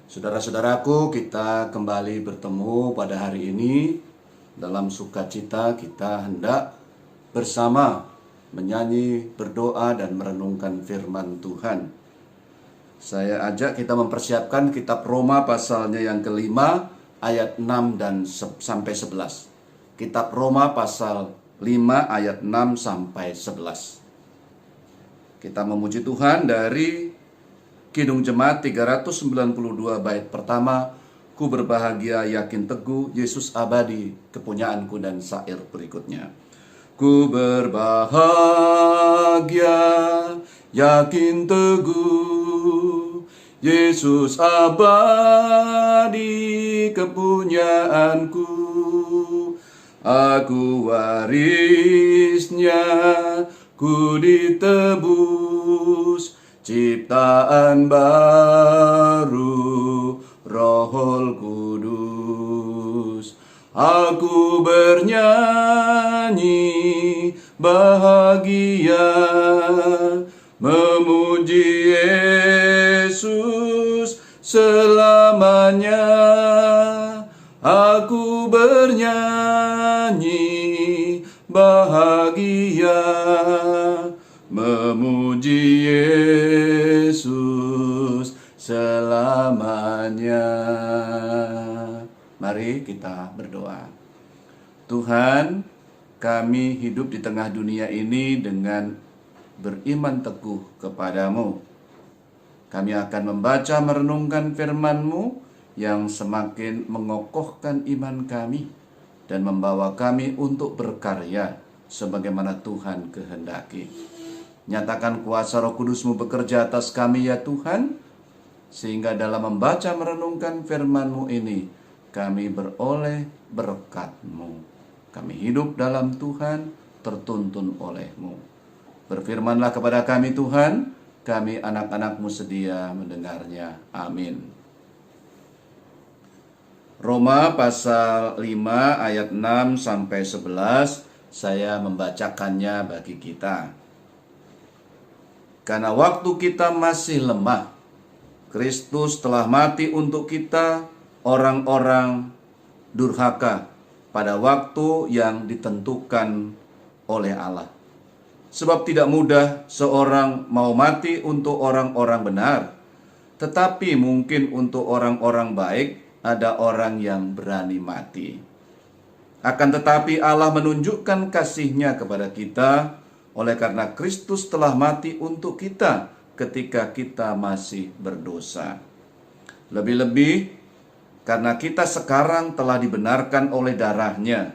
Saudara-saudaraku, kita kembali bertemu pada hari ini. Dalam sukacita kita hendak bersama menyanyi, berdoa, dan merenungkan firman Tuhan. Saya ajak kita mempersiapkan kitab Roma pasalnya yang kelima, ayat 6 dan sampai 11. Kitab Roma pasal 5 ayat 6 sampai 11. Kita memuji Tuhan dari Kidung Jemaat 392 bait pertama. Ku berbahagia yakin teguh, Yesus abadi kepunyaanku, dan syair berikutnya. Ku berbahagia yakin teguh, Yesus abadi kepunyaanku. Aku warisnya, ku ditebus, ciptaan baru, Roh Kudus. Aku bernyanyi bahagia, memuji Yesus selamanya. Aku bernyanyi bahagia, memuji Yesus selamanya. Mari kita berdoa. Tuhan, kami hidup di tengah dunia ini dengan beriman teguh kepadamu. Kami akan membaca merenungkan firman-Mu yang semakin mengokohkan iman kami dan membawa kami untuk berkarya sebagaimana Tuhan kehendaki. Nyatakan kuasa Roh Kudus-Mu bekerja atas kami ya Tuhan, sehingga dalam membaca merenungkan firman-Mu ini kami beroleh berkat-Mu. Kami hidup dalam Tuhan, tertuntun oleh-Mu. Berfirmanlah kepada kami Tuhan, kami anak-anak-Mu sedia mendengarnya. Amin. Roma pasal 5 ayat 6 sampai 11, saya membacakannya bagi kita. Karena waktu kita masih lemah, Kristus telah mati untuk kita, orang-orang durhaka, pada waktu yang ditentukan oleh Allah. Sebab tidak mudah seorang mau mati untuk orang-orang benar, tetapi mungkin untuk orang-orang baik ada orang yang berani mati. Akan tetapi Allah menunjukkan kasih-Nya kepada kita oleh karena Kristus telah mati untuk kita ketika kita masih berdosa. Lebih-lebih karena kita sekarang telah dibenarkan oleh darah-Nya,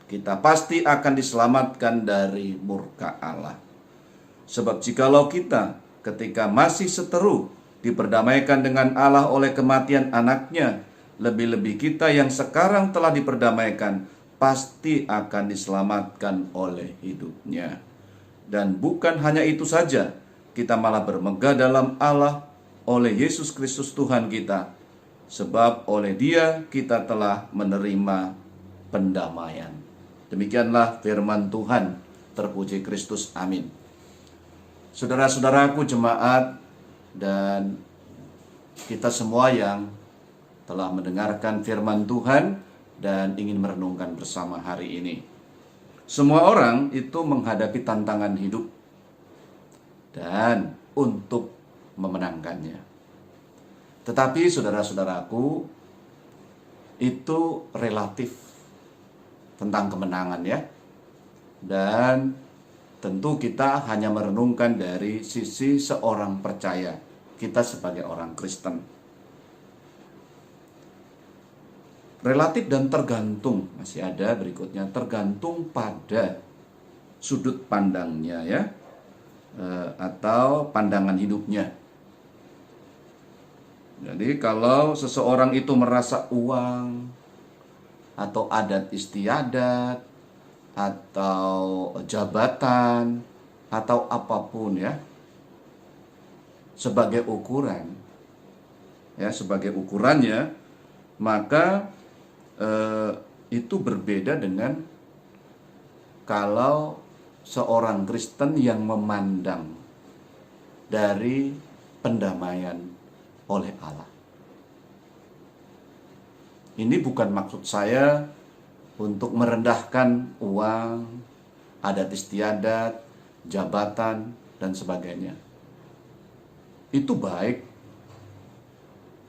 kita pasti akan diselamatkan dari murka Allah. Sebab jikalau kita ketika masih seteru diperdamaikan dengan Allah oleh kematian anaknya, lebih-lebih kita yang sekarang telah diperdamaikan pasti akan diselamatkan oleh hidupnya. Dan bukan hanya itu saja, kita malah bermegah dalam Allah oleh Yesus Kristus Tuhan kita, sebab oleh Dia kita telah menerima pendamaian. Demikianlah firman Tuhan. Terpuji Kristus. Amin. Saudara-saudaraku jemaat dan kita semua yang telah mendengarkan firman Tuhan dan ingin merenungkan bersama hari ini. Semua orang itu menghadapi tantangan hidup dan untuk memenangkannya. Tetapi saudara-saudaraku, itu relatif tentang kemenangan ya. Dan tentu kita hanya merenungkan dari sisi seorang percaya, kita sebagai orang Kristen. Relatif dan tergantung, masih ada berikutnya, tergantung pada sudut pandangnya ya, atau pandangan hidupnya. Jadi kalau seseorang itu merasa uang atau adat istiadat atau jabatan atau apapun ya sebagai ukuran ya, sebagai ukurannya, maka itu berbeda dengan kalau seorang Kristen yang memandang dari pendamaian oleh Allah. Ini bukan maksud saya untuk merendahkan uang, adat istiadat, jabatan, dan sebagainya. Itu baik.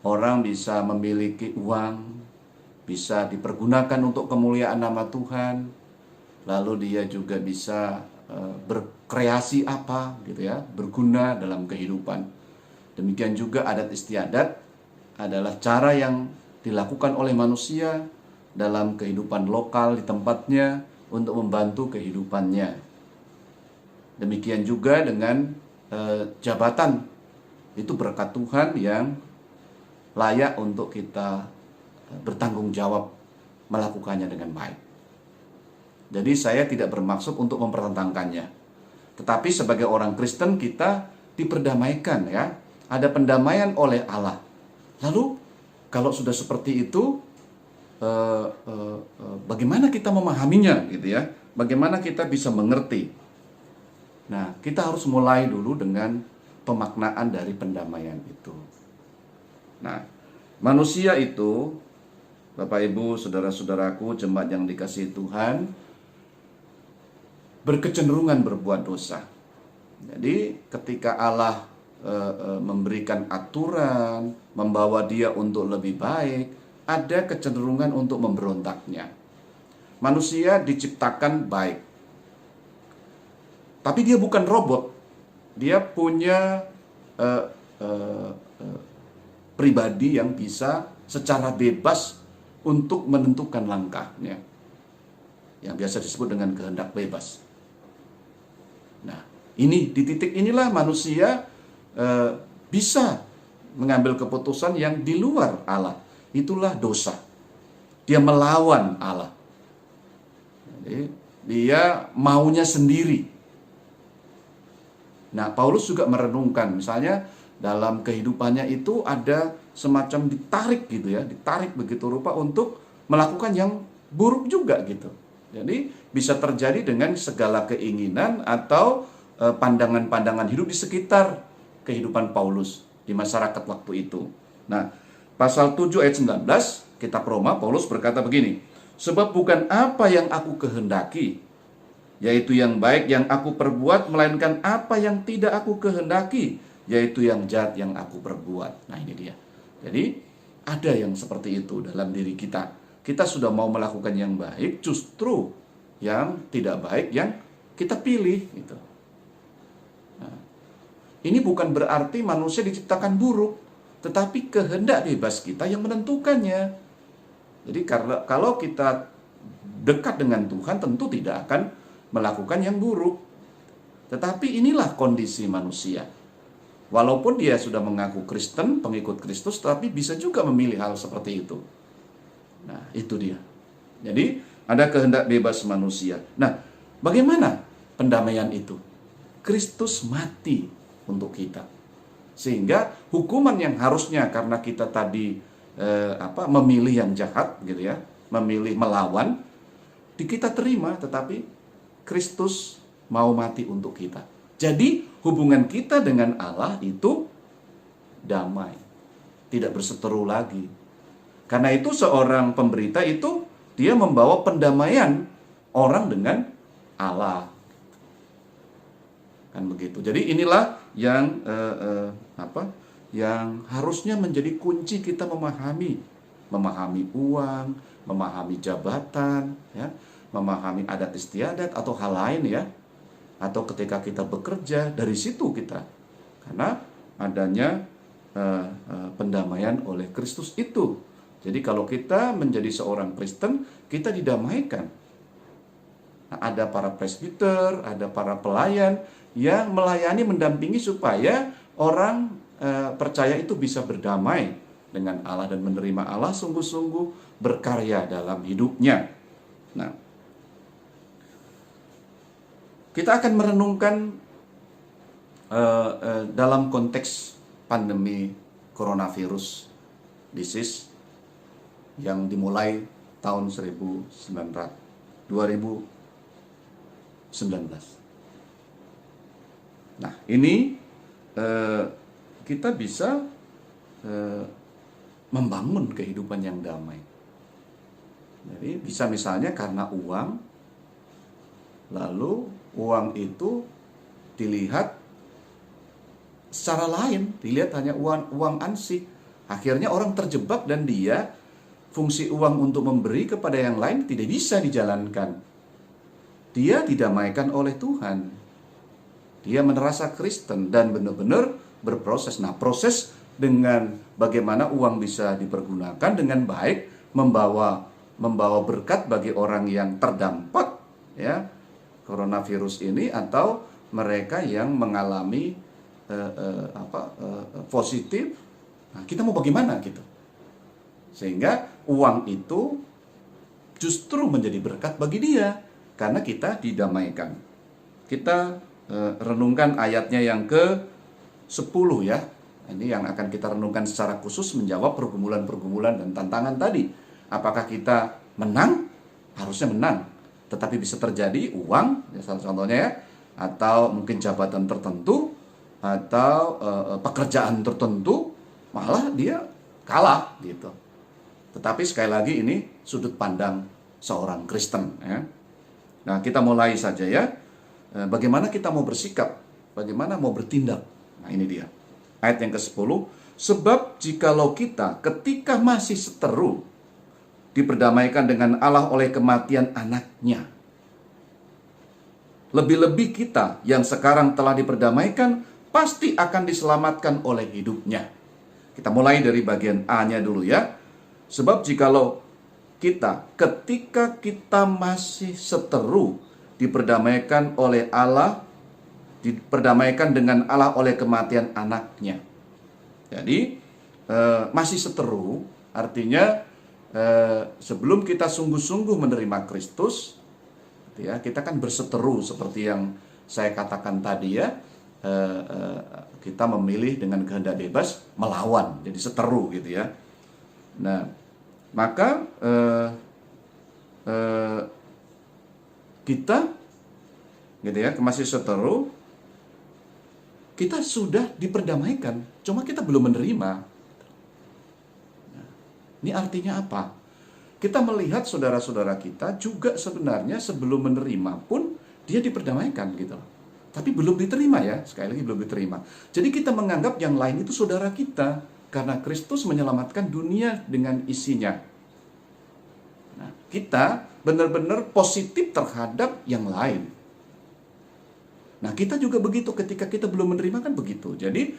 Orang bisa memiliki uang, bisa dipergunakan untuk kemuliaan nama Tuhan, lalu dia juga bisa berkreasi apa gitu ya, berguna dalam kehidupan. Demikian juga adat istiadat adalah cara yang dilakukan oleh manusia dalam kehidupan lokal di tempatnya untuk membantu kehidupannya. Demikian juga dengan jabatan, itu berkat Tuhan yang layak untuk kita bertanggung jawab melakukannya dengan baik. Jadi saya tidak bermaksud untuk mempertentangkannya, tetapi sebagai orang Kristen kita diperdamaikan ya, ada pendamaian oleh Allah. Lalu kalau sudah seperti itu, bagaimana kita memahaminya gitu ya? Bagaimana kita bisa mengerti? Nah, kita harus mulai dulu dengan pemaknaan dari pendamaian itu. Nah, manusia itu, Bapak Ibu, saudara-saudaraku, jemaat yang dikasihi Tuhan, berkecenderungan berbuat dosa. Jadi ketika Allah memberikan aturan, membawa dia untuk lebih baik, ada kecenderungan untuk memberontaknya. Manusia diciptakan baik, tapi dia bukan robot. Dia punya pribadi yang bisa secara bebas untuk menentukan langkahnya, yang biasa disebut dengan kehendak bebas. Nah, ini di titik inilah manusia bisa mengambil keputusan yang di luar Allah. Itulah dosa. Dia melawan Allah. Jadi, dia maunya sendiri. Nah, Paulus juga merenungkan, misalnya dalam kehidupannya itu ada semacam ditarik gitu ya, ditarik begitu rupa untuk melakukan yang buruk juga gitu. Jadi bisa terjadi dengan segala keinginan atau pandangan-pandangan hidup di sekitar kehidupan Paulus di masyarakat waktu itu. Nah, pasal 7 ayat 19, kitab Roma, Paulus berkata begini, sebab bukan apa yang aku kehendaki, yaitu yang baik yang aku perbuat, melainkan apa yang tidak aku kehendaki, yaitu yang jahat yang aku perbuat. Nah, ini dia. Jadi ada yang seperti itu dalam diri kita. Kita sudah mau melakukan yang baik, justru yang tidak baik yang kita pilih gitu. Nah, ini bukan berarti manusia diciptakan buruk, tetapi kehendak bebas kita yang menentukannya. Jadi kalau kita dekat dengan Tuhan, tentu tidak akan melakukan yang buruk. Tetapi inilah kondisi manusia. Walaupun dia sudah mengaku Kristen, pengikut Kristus, tapi bisa juga memilih hal seperti itu. Nah, itu dia. Jadi, ada kehendak bebas manusia. Nah, bagaimana pendamaian itu? Kristus mati untuk kita. Sehingga hukuman yang harusnya karena kita tadi memilih yang jahat gitu ya, memilih melawan, kita terima, tetapi Kristus mau mati untuk kita. Jadi, hubungan kita dengan Allah itu damai, tidak berseteru lagi. Karena itu seorang pemberita itu dia membawa pendamaian orang dengan Allah. Kan begitu. Jadi inilah yang yang harusnya menjadi kunci kita memahami uang, memahami jabatan, ya, memahami adat istiadat atau hal lain ya. Atau ketika kita bekerja, dari situ kita. Karena adanya pendamaian oleh Kristus itu. Jadi kalau kita menjadi seorang Kristen, kita didamaikan. Nah, ada para presbiter, ada para pelayan yang melayani, mendampingi supaya orang percaya itu bisa berdamai dengan Allah dan menerima Allah, sungguh-sungguh berkarya dalam hidupnya. Nah, kita akan merenungkan dalam konteks pandemi coronavirus disease yang dimulai tahun 2019. Nah, ini kita bisa membangun kehidupan yang damai. Jadi bisa misalnya karena uang, lalu uang itu dilihat secara lain, dilihat hanya uang ansih. Akhirnya orang terjebak dan dia fungsi uang untuk memberi kepada yang lain tidak bisa dijalankan. Dia didamaikan oleh Tuhan. Dia merasa Kristen dan benar-benar berproses. Nah, proses dengan bagaimana uang bisa dipergunakan dengan baik, membawa berkat bagi orang yang terdampak ya coronavirus ini, atau mereka yang mengalami positif. Nah, kita mau bagaimana gitu, sehingga uang itu justru menjadi berkat bagi dia karena kita didamaikan. Kita renungkan ayatnya yang ke-10 ya. Ini yang akan kita renungkan secara khusus, menjawab pergumulan-pergumulan dan tantangan tadi. Apakah kita menang? Harusnya menang. Tetapi bisa terjadi uang, ya salah contohnya ya, atau mungkin jabatan tertentu, atau pekerjaan tertentu, malah dia kalah gitu. Tetapi sekali lagi ini sudut pandang seorang Kristen ya. Nah, kita mulai saja ya. Bagaimana kita mau bersikap? Bagaimana mau bertindak? Nah, ini dia. Ayat yang ke-10. Sebab jikalau kita ketika masih seteru diperdamaikan dengan Allah oleh kematian anaknya, lebih-lebih kita yang sekarang telah diperdamaikan pasti akan diselamatkan oleh hidupnya. Kita mulai dari bagian A-nya dulu ya. Sebab jikalau kita ketika kita masih seteru diperdamaikan oleh Allah, diperdamaikan dengan Allah oleh kematian anaknya. Jadi masih seteru artinya sebelum kita sungguh-sungguh menerima Kristus ya, kita kan berseteru seperti yang saya katakan tadi ya. Kita memilih dengan kehendak bebas melawan, jadi seteru gitu ya. Nah, maka kita gitu ya, masih seteru, kita sudah diperdamaikan, cuma kita belum menerima. Nah, ini artinya apa? Kita melihat saudara-saudara kita juga sebenarnya sebelum menerima pun dia diperdamaikan gitu loh. Tapi belum diterima ya, sekali lagi belum diterima. Jadi kita menganggap yang lain itu saudara kita, karena Kristus menyelamatkan dunia dengan isinya. Nah, kita benar-benar positif terhadap yang lain. Nah, kita juga begitu ketika kita belum menerima kan begitu. Jadi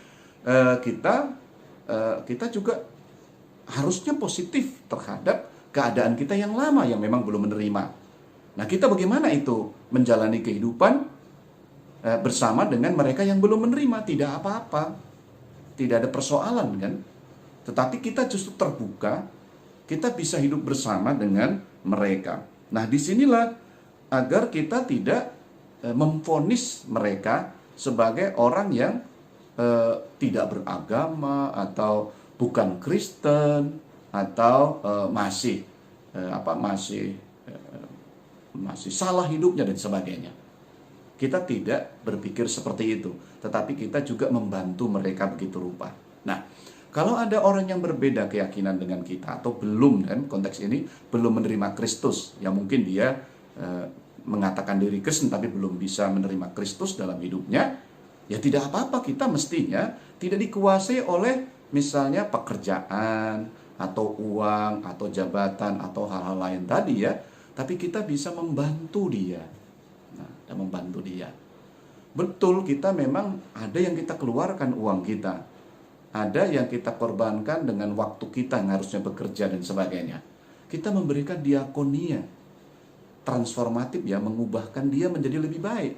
kita juga harusnya positif terhadap keadaan kita yang lama yang memang belum menerima. Nah, kita bagaimana itu menjalani kehidupan bersama dengan mereka yang belum menerima? Tidak apa-apa, tidak ada persoalan kan. Tetapi kita justru terbuka, kita bisa hidup bersama dengan mereka. Nah, disinilah agar kita tidak memvonis mereka sebagai orang yang tidak beragama atau bukan Kristen atau masih salah hidupnya dan sebagainya. Kita tidak berpikir seperti itu, tetapi kita juga membantu mereka begitu rupa. Nah, kalau ada orang yang berbeda keyakinan dengan kita atau belum, kan konteks ini belum menerima Kristus, ya mungkin dia mengatakan diri Kristen tapi belum bisa menerima Kristus dalam hidupnya, ya tidak apa-apa, kita mestinya tidak dikuasai oleh misalnya pekerjaan atau uang atau jabatan atau hal-hal lain tadi ya, tapi kita bisa membantu dia. Nah, dan membantu dia. Betul, kita memang ada yang kita keluarkan uang kita, ada yang kita korbankan dengan waktu kita yang harusnya bekerja dan sebagainya. Kita memberikan diakonia transformatif ya, mengubahkan dia menjadi lebih baik.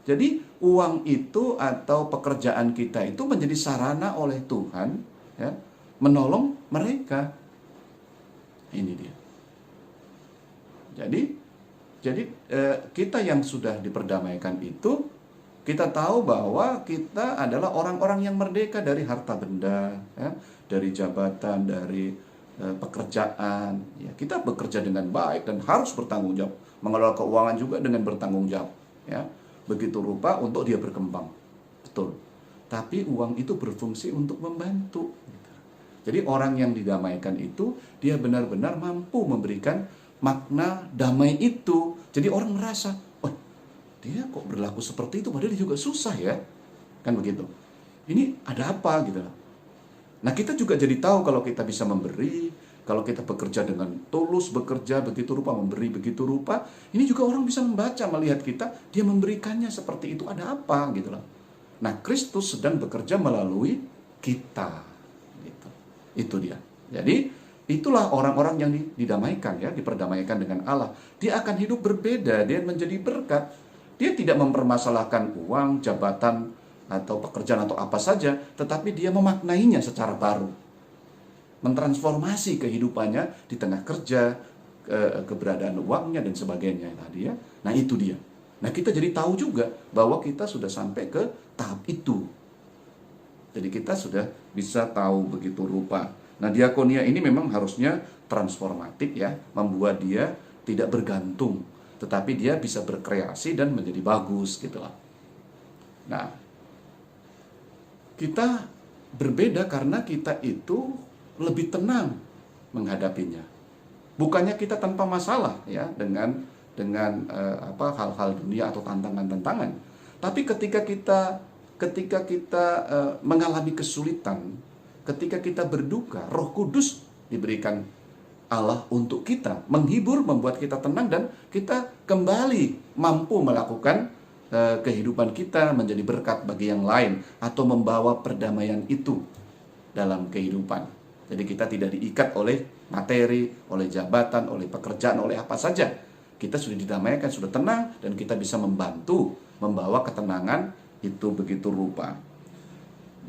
Jadi uang itu atau pekerjaan kita itu menjadi sarana oleh Tuhan ya, menolong mereka. Ini dia. Jadi kita yang sudah diperdamaikan itu, kita tahu bahwa kita adalah orang-orang yang merdeka dari harta benda, ya, dari jabatan, dari pekerjaan. Ya, kita bekerja dengan baik dan harus bertanggung jawab. Mengelola keuangan juga dengan bertanggung jawab. Ya, begitu rupa untuk dia berkembang. Betul. tapi uang itu berfungsi untuk membantu. Jadi orang yang didamaikan itu, dia benar-benar mampu memberikan makna damai itu. Jadi orang merasa, oh dia kok berlaku seperti itu, padahal dia juga susah ya. Kan begitu. Ini ada apa gitu. Nah kita juga jadi tahu kalau kita bisa memberi, kalau kita bekerja dengan tulus, bekerja begitu rupa, memberi begitu rupa, ini juga orang bisa membaca, melihat kita, dia memberikannya seperti itu, ada apa gitu loh. Nah Kristus sedang bekerja melalui kita. Gitu. Itu dia. Jadi itulah orang-orang yang didamaikan ya, diperdamaikan dengan Allah. Dia akan hidup berbeda, dia menjadi berkat. Dia tidak mempermasalahkan uang, jabatan, atau pekerjaan atau apa saja, tetapi dia memaknainya secara baru. Mentransformasi kehidupannya di tengah kerja, keberadaan uangnya dan sebagainya tadi ya. Nah itu dia. Nah kita jadi tahu juga bahwa kita sudah sampai ke tahap itu. Jadi kita sudah bisa tahu begitu rupa. Nah diakonia ini memang harusnya transformatif ya, membuat dia tidak bergantung, tetapi dia bisa berkreasi dan menjadi bagus gitu lah. Nah kita berbeda karena kita itu lebih tenang menghadapinya. Bukannya kita tanpa masalah ya dengan hal-hal dunia atau tantangan-tantangan. Tapi ketika kita mengalami kesulitan, ketika kita berduka, Roh Kudus diberikan Allah untuk kita, menghibur, membuat kita tenang dan kita kembali mampu melakukan kehidupan kita menjadi berkat bagi yang lain atau membawa perdamaian itu dalam kehidupan. Jadi kita tidak diikat oleh materi, oleh jabatan, oleh pekerjaan, oleh apa saja. Kita sudah didamaikan, sudah tenang, dan kita bisa membantu membawa ketenangan itu begitu rupa.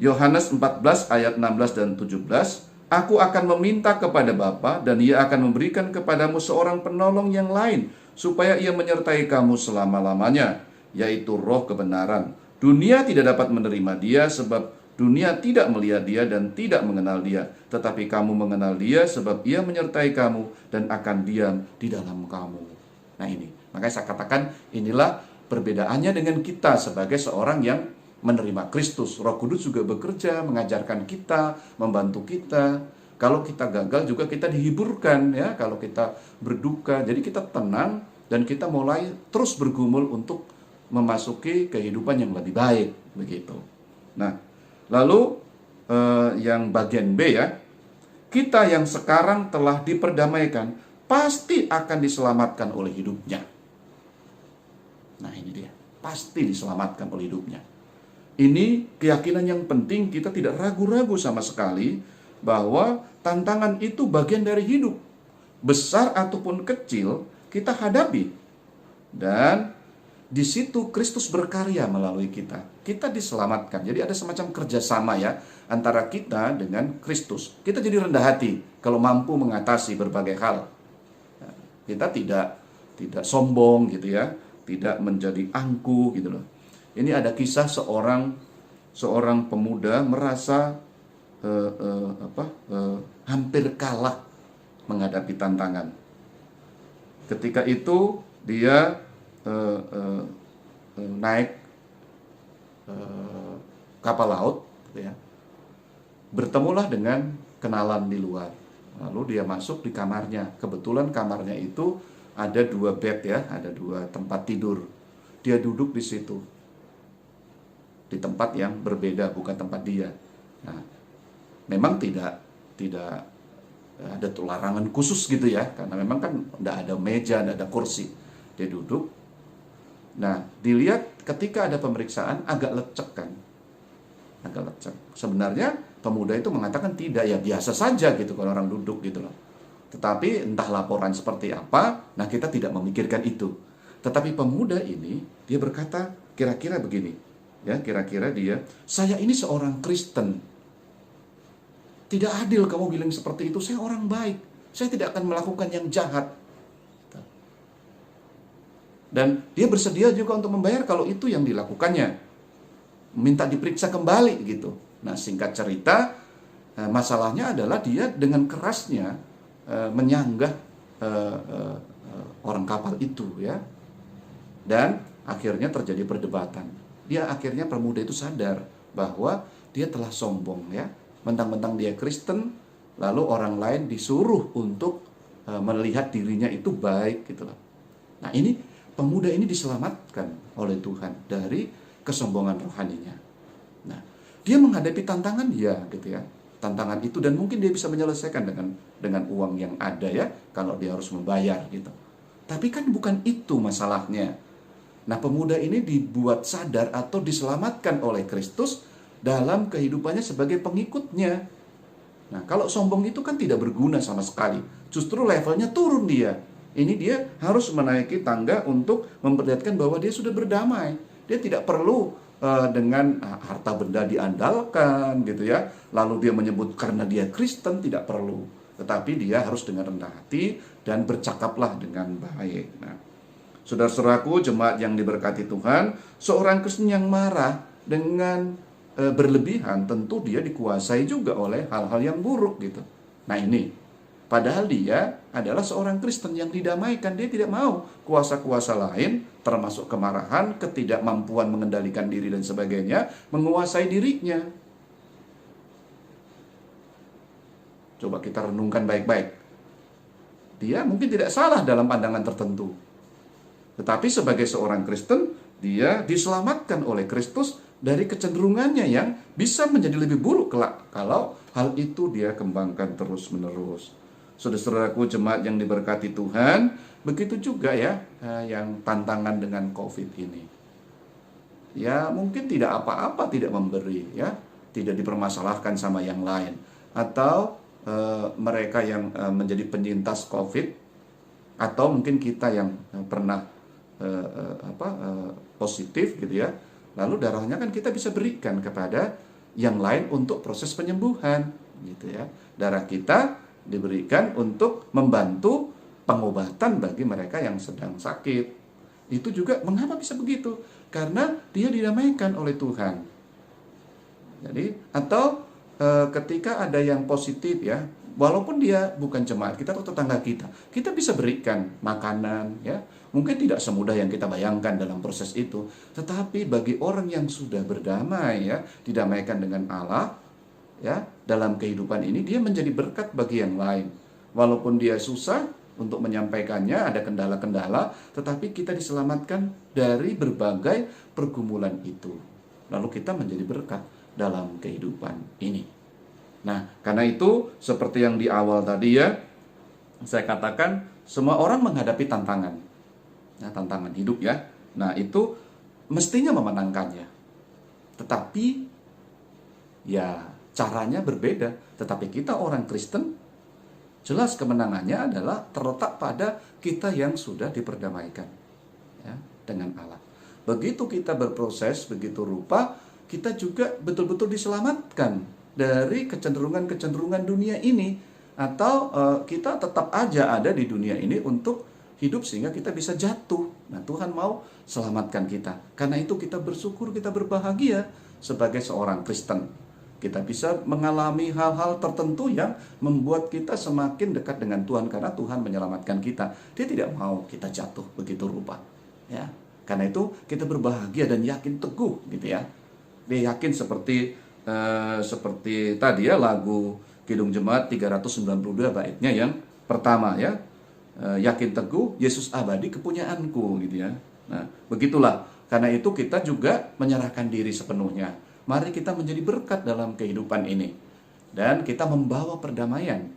Yohanes 14 ayat 16 dan 17, Aku akan meminta kepada Bapa dan Ia akan memberikan kepadamu seorang penolong yang lain, supaya Ia menyertai kamu selama-lamanya, yaitu Roh kebenaran. Dunia tidak dapat menerima Dia sebab dunia tidak melihat Dia dan tidak mengenal Dia. Tetapi kamu mengenal Dia sebab Ia menyertai kamu dan akan diam di dalam kamu. Nah ini, makanya saya katakan inilah perbedaannya dengan kita sebagai seorang yang menerima Kristus. Roh Kudus juga bekerja, mengajarkan kita, membantu kita. Kalau kita gagal juga kita dihiburkan ya, kalau kita berduka. Jadi kita tenang dan kita mulai terus bergumul untuk memasuki kehidupan yang lebih baik begitu. Nah, lalu yang bagian B ya, kita yang sekarang telah diperdamaikan pasti akan diselamatkan oleh hidupnya. Nah ini dia, pasti diselamatkan oleh hidupnya. Ini keyakinan yang penting, kita tidak ragu-ragu sama sekali bahwa tantangan itu bagian dari hidup. Besar ataupun kecil kita hadapi. Dan di situ Kristus berkarya melalui kita. Kita diselamatkan. Jadi ada semacam kerjasama ya antara kita dengan Kristus. Kita jadi rendah hati kalau mampu mengatasi berbagai hal. Kita tidak sombong gitu ya, tidak menjadi angkuh gitu loh. Ini ada kisah seorang pemuda merasa hampir kalah menghadapi tantangan. Ketika itu dia naik kapal laut ya. Bertemulah dengan kenalan di luar. Lalu dia masuk di kamarnya. Kebetulan kamarnya itu ada 2 bed ya, ada 2 tempat tidur. Dia duduk di situ, di tempat yang berbeda, bukan tempat dia. Nah, memang tidak ada larangan khusus gitu ya, karena memang kan tidak ada meja, tidak ada kursi. Dia duduk. Nah, dilihat ketika ada pemeriksaan agak lecek kan, agak lecek. Sebenarnya pemuda itu mengatakan tidak, ya biasa saja gitu kalau orang duduk gitu loh. Tetapi entah laporan seperti apa, nah kita tidak memikirkan itu. Tetapi pemuda ini dia berkata kira-kira begini. Ya, kira-kira dia, saya ini seorang Kristen. Tidak adil kamu bilang seperti itu, saya orang baik. Saya tidak akan melakukan yang jahat. Dan dia bersedia juga untuk membayar kalau itu yang dilakukannya. Minta diperiksa kembali gitu. Nah, singkat cerita, masalahnya adalah dia dengan kerasnya menyanggah orang kapal itu ya. Dan akhirnya terjadi perdebatan. Dia akhirnya pemuda itu sadar bahwa dia telah sombong ya. Mentang-mentang dia Kristen, lalu orang lain disuruh untuk melihat dirinya itu baik gitu loh. Nah, ini pemuda ini diselamatkan oleh Tuhan dari kesombongan rohaninya. Nah, dia menghadapi tantangan ya gitu ya. Tantangan itu, dan mungkin dia bisa menyelesaikan dengan uang yang ada ya, kalau dia harus membayar gitu. Tapi kan bukan itu masalahnya. Nah, pemuda ini dibuat sadar atau diselamatkan oleh Kristus dalam kehidupannya sebagai pengikutnya. Nah, kalau sombong itu kan tidak berguna sama sekali. Justru levelnya turun dia. Ini dia harus menaiki tangga untuk memperlihatkan bahwa dia sudah berdamai. Dia tidak perlu dengan harta benda diandalkan gitu ya. Lalu dia menyebut karena dia Kristen, tidak perlu. Tetapi dia harus dengan rendah hati dan bercakaplah dengan baik. Nah, saudara-saudaraku jemaat yang diberkati Tuhan, seorang Kristen yang marah dengan berlebihan, tentu dia dikuasai juga oleh hal-hal yang buruk gitu. Nah, ini padahal dia adalah seorang Kristen yang didamaikan. Dia tidak mau kuasa-kuasa lain, termasuk kemarahan, ketidakmampuan mengendalikan diri dan sebagainya, menguasai dirinya. Coba kita renungkan baik-baik. Dia mungkin tidak salah dalam pandangan tertentu, tetapi sebagai seorang Kristen, dia diselamatkan oleh Kristus dari kecenderungannya yang bisa menjadi lebih buruk kelak kalau hal itu dia kembangkan terus-menerus. Saudara-saudaraku jemaat yang diberkati Tuhan, begitu juga ya yang tantangan dengan COVID ini. Ya mungkin tidak apa-apa, tidak memberi ya, tidak dipermasalahkan sama yang lain. Atau mereka yang menjadi penyintas COVID, atau mungkin kita yang pernah positif gitu ya, lalu darahnya kan kita bisa berikan kepada yang lain untuk proses penyembuhan gitu ya. Darah kita diberikan untuk membantu pengobatan bagi mereka yang sedang sakit. Itu juga mengapa bisa begitu? Karena dia didamaikan oleh Tuhan. Jadi atau ketika ada yang positif ya, walaupun dia bukan jemaat kita atau tetangga kita bisa berikan makanan ya. Mungkin tidak semudah yang kita bayangkan dalam proses itu, tetapi bagi orang yang sudah berdamai ya, didamaikan dengan Allah ya, dalam kehidupan ini dia menjadi berkat bagi yang lain. Walaupun dia susah untuk menyampaikannya, ada kendala-kendala, tetapi kita diselamatkan dari berbagai pergumulan itu. Lalu kita menjadi berkat dalam kehidupan ini. Nah, karena itu seperti yang di awal tadi ya, saya katakan semua orang menghadapi tantangan. Nah, tantangan hidup ya. Nah, itu mestinya memenangkannya. Tetapi ya caranya berbeda. Tetapi kita orang Kristen, jelas kemenangannya adalah terletak pada kita yang sudah diperdamaikan ya, dengan Allah. Begitu kita berproses begitu rupa, kita juga betul-betul diselamatkan dari kecenderungan-kecenderungan dunia ini. Atau kita tetap aja ada di dunia ini untuk hidup sehingga kita bisa jatuh. Nah, Tuhan mau selamatkan kita. Karena itu kita bersyukur, kita berbahagia sebagai seorang Kristen. Kita bisa mengalami hal-hal tertentu yang membuat kita semakin dekat dengan Tuhan karena Tuhan menyelamatkan kita. Dia tidak mau kita jatuh begitu rupa. Ya. Karena itu kita berbahagia dan yakin teguh gitu ya. Dia yakin seperti tadi ya lagu Kidung Jemaat 392 baitnya yang pertama ya. Yakin teguh, Yesus abadi kepunyaanku gitu ya. Nah, begitulah. Karena itu kita juga menyerahkan diri sepenuhnya. Mari kita menjadi berkat dalam kehidupan ini. Dan kita membawa perdamaian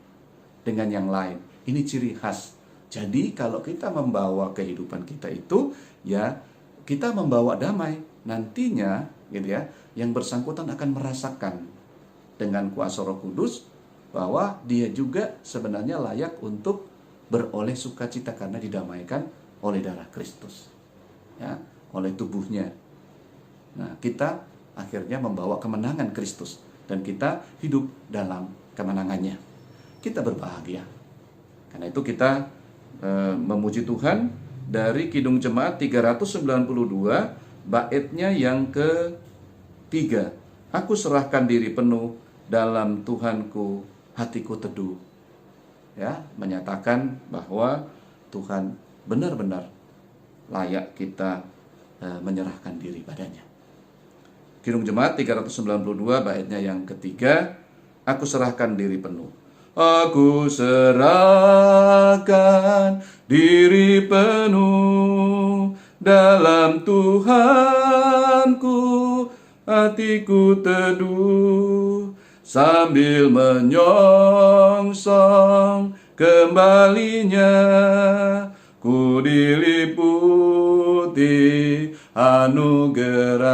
dengan yang lain. Ini ciri khas. Jadi kalau kita membawa kehidupan kita itu, ya kita membawa damai. Nantinya gitu ya, yang bersangkutan akan merasakan dengan kuasa Roh Kudus bahwa dia juga sebenarnya layak untuk beroleh sukacita karena didamaikan oleh darah Kristus ya, oleh tubuhnya. Nah, kita akhirnya membawa kemenangan Kristus dan kita hidup dalam kemenangannya. Kita berbahagia. Karena itu kita memuji Tuhan dari Kidung Jemaat 392 baitnya yang ketiga. Aku serahkan diri penuh dalam Tuhanku, hatiku teduh. Ya, menyatakan bahwa Tuhan benar-benar layak kita menyerahkan diri padanya. Kidung Jemaat 392 baitnya yang ketiga, aku serahkan diri penuh. Aku serahkan diri penuh dalam Tuhanku, hatiku teduh sambil menyongsong kembalinya. Ku diliputi anugerah,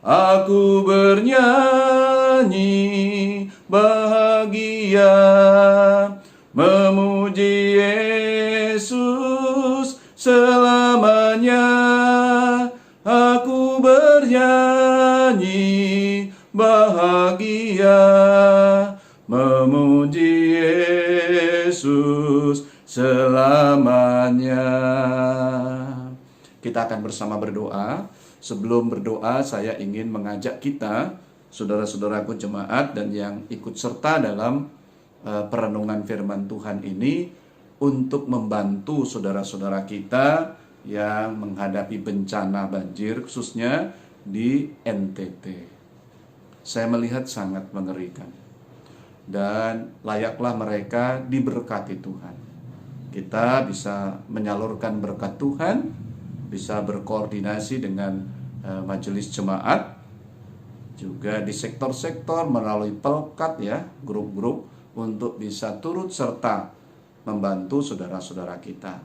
aku bernyanyi bahagia, memuji Yesus selamanya. Aku bernyanyi bahagia, memuji Yesus selamanya. Kita akan bersama berdoa. Sebelum berdoa, saya ingin mengajak kita, saudara-saudaraku jemaat dan yang ikut serta dalam perenungan firman Tuhan ini, untuk membantu saudara-saudara kita yang menghadapi bencana banjir, khususnya di NTT. Saya melihat sangat mengerikan, dan layaklah mereka diberkati Tuhan. Kita bisa menyalurkan berkat Tuhan, bisa berkoordinasi dengan majelis jemaat, juga di sektor-sektor melalui pelkat ya, grup-grup, untuk bisa turut serta membantu saudara-saudara kita.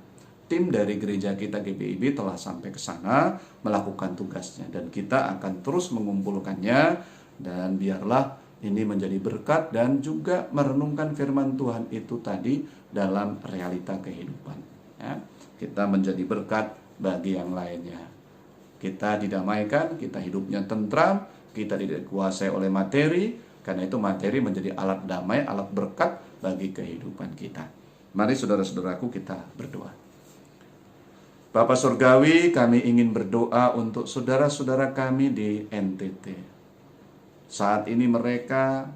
Tim dari gereja kita GBIB telah sampai ke sana melakukan tugasnya, dan kita akan terus mengumpulkannya, dan biarlah ini menjadi berkat dan juga merenungkan firman Tuhan itu tadi dalam realita kehidupan ya. Kita menjadi berkat bagi yang lainnya. Kita didamaikan, kita hidupnya tentram, kita tidak dikuasai oleh materi, karena itu materi menjadi alat damai, alat berkat bagi kehidupan kita. Mari saudara-saudaraku kita berdoa. Bapa Surgawi, kami ingin berdoa untuk saudara-saudara kami di NTT. Saat ini mereka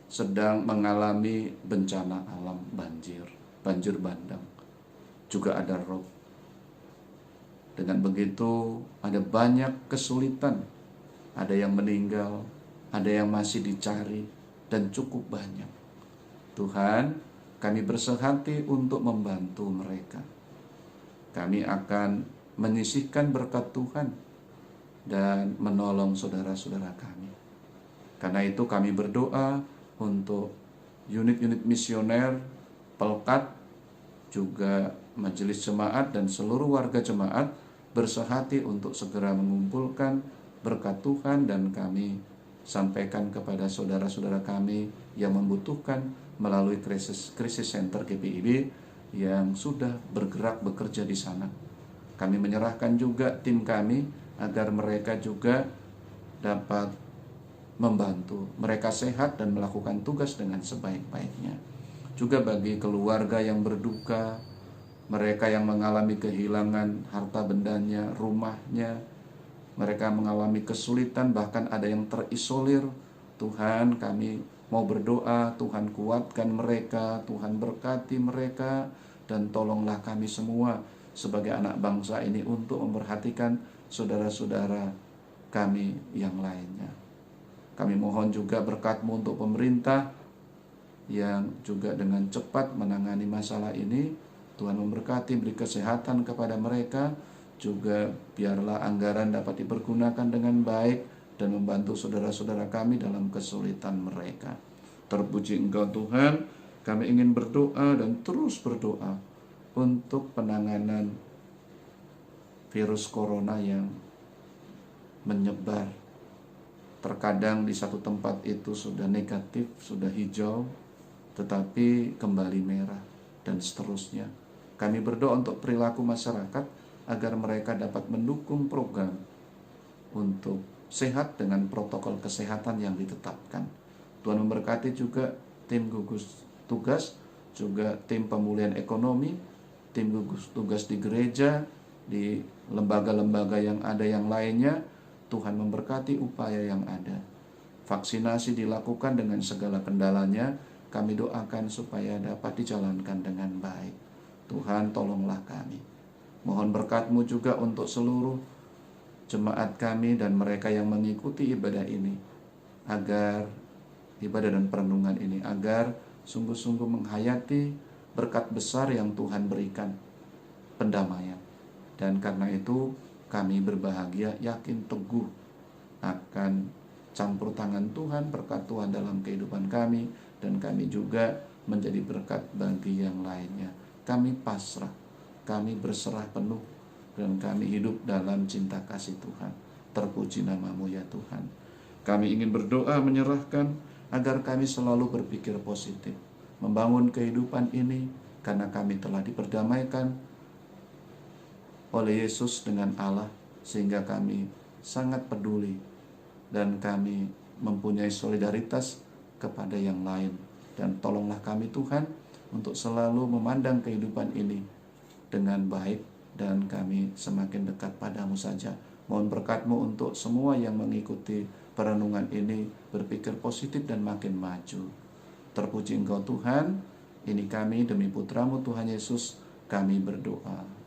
sedang mengalami bencana alam, banjir bandang, juga ada rob. Dengan begitu ada banyak kesulitan, ada yang meninggal, ada yang masih dicari, dan cukup banyak. Tuhan, kami bersehati untuk membantu mereka. Kami akan menyisihkan berkat Tuhan dan menolong saudara-saudara kami. Karena itu kami berdoa untuk unit-unit misioner, pelkat, juga majelis jemaat dan seluruh warga jemaat bersehati untuk segera mengumpulkan berkat Tuhan, dan kami sampaikan kepada saudara-saudara kami yang membutuhkan melalui krisis center GBIB yang sudah bergerak bekerja di sana. Kami menyerahkan juga tim kami agar mereka juga dapat membantu mereka sehat dan melakukan tugas dengan sebaik-baiknya. Juga bagi keluarga yang berduka, mereka yang mengalami kehilangan harta bendanya, rumahnya, mereka mengalami kesulitan, bahkan ada yang terisolir. Tuhan, kami mau berdoa, Tuhan kuatkan mereka, Tuhan berkati mereka, dan tolonglah kami semua sebagai anak bangsa ini untuk memperhatikan saudara-saudara kami yang lainnya. Kami mohon juga berkat-Mu untuk pemerintah yang juga dengan cepat menangani masalah ini. Tuhan memberkati, beri kesehatan kepada mereka, juga biarlah anggaran dapat dipergunakan dengan baik dan membantu saudara-saudara kami dalam kesulitan mereka. Terpuji Engkau Tuhan. Kami ingin berdoa dan terus berdoa untuk penanganan virus corona yang menyebar. Terkadang di satu tempat itu sudah negatif, sudah hijau, tetapi kembali merah, dan seterusnya. Kami berdoa untuk perilaku masyarakat agar mereka dapat mendukung program untuk sehat dengan protokol kesehatan yang ditetapkan. Tuhan memberkati juga tim gugus tugas, juga tim pemulihan ekonomi, tim gugus tugas di gereja, di lembaga-lembaga yang ada yang lainnya. Tuhan memberkati upaya yang ada. Vaksinasi dilakukan dengan segala kendalanya. Kami doakan supaya dapat dijalankan dengan baik. Tuhan, tolonglah kami. Mohon berkat-Mu juga untuk seluruh jemaat kami dan mereka yang mengikuti ibadah ini, agar ibadah dan perenungan ini, agar sungguh-sungguh menghayati berkat besar yang Tuhan berikan, pendamaian. Dan karena itu kami berbahagia, yakin, teguh akan campur tangan Tuhan, berkat Tuhan dalam kehidupan kami, dan kami juga menjadi berkat bagi yang lainnya. Kami pasrah, kami berserah penuh, dan kami hidup dalam cinta kasih Tuhan. Terpuji nama-Mu ya Tuhan. Kami ingin berdoa menyerahkan agar kami selalu berpikir positif, membangun kehidupan ini, karena kami telah diperdamaikan oleh Yesus dengan Allah, sehingga kami sangat peduli dan kami mempunyai solidaritas kepada yang lain. Dan tolonglah kami Tuhan untuk selalu memandang kehidupan ini dengan baik, dan kami semakin dekat padamu saja. Mohon berkat-Mu untuk semua yang mengikuti perenungan ini berpikir positif dan makin maju. Terpuji Engkau Tuhan. Ini kami demi Putra-Mu Tuhan Yesus, kami berdoa.